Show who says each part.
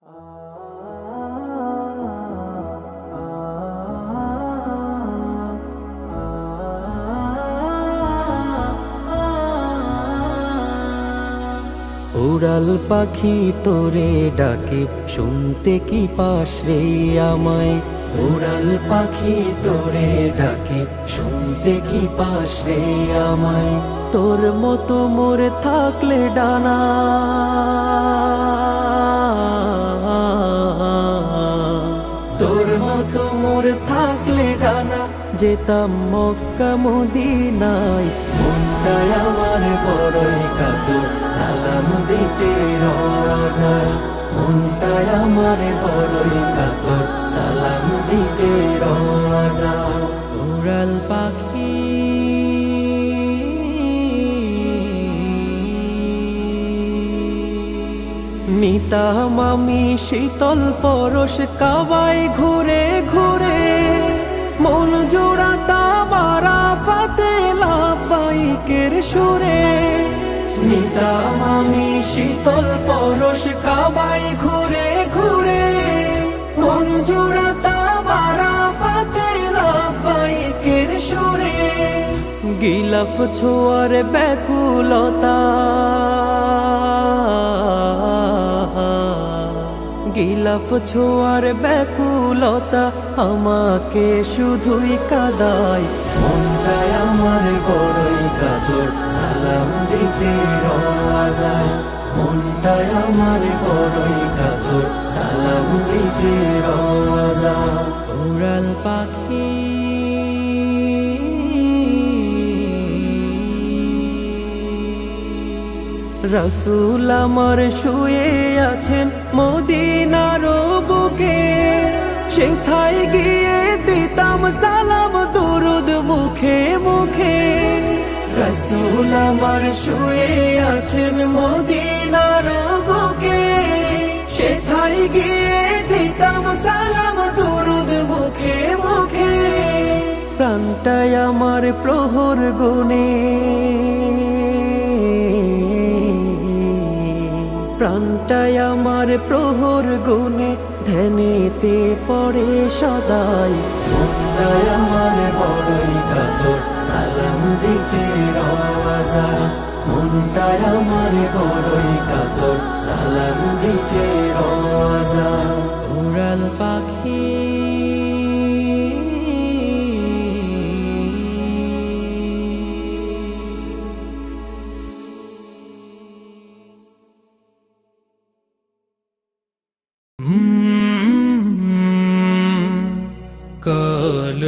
Speaker 1: উড়াল পাখি তোরে ডাকে, শুনতে কি পাস রে আমায়? উড়াল পাখি তোরে ডাকে, শুনতে কি পাস রে আমায়? তোর মতো মোর থাকলে ডানা, তোর মতো মোর থাকলে ডানা, যেতাম মক্কা মদিনায়। মনটায় আমার বড়ই কাতর, সালাম দিতে রওজায়। মনটায় আমার বড়ই কাতর, সালাম দিতে রওজায়। উড়াল পাখি নিতাম আমি শীতল পরশ, কাবায় ঘুরে ঘুরে মন জোড়াতাম আরাফাতে লাব্বাইকের সুরে। নিতাম আমি শীতল পরশ, কাবায় ঘুরে ঘুরে মন জোড়াতাম আরাফাতে লাব্বাইকের সুরে। গিলাফ ছোঁয়ার ব্যাকুলতা, গিলাফ ছোঁয়ার ব্যাকুলতা আমাকে শুধুই কাঁদায়। মনটায় আমার বড়ই কাতর, সালাম দিতে রওজায়। মনটায় আমার বড়ই কাতর, সালাম দিতে রওজায়। উড়াল পাখি রাসূল আমার শুয়ে আছেন মদিনার বুকে, সেথায় গিয়ে দিতাম সালাম দুরুদ মুখে মুখে। রাসূল আমার শুয়ে আছেন মদিনার বুকে, সেথায় গিয়ে দিতাম সালাম দুরুদ মুখে মুখে। প্রাণটায় আমার প্রহর গুনে, প্রাণটায় আমার প্রহর গুনে ধ্যানেতে পড়ে সদাই। মনটায় আমার বড়ই কাতর, সালাম দিতে রওজায়। মনটায় আমার বড়ই কাতর, সালাম দিতে রওজায়। উড়াল পাখি কাল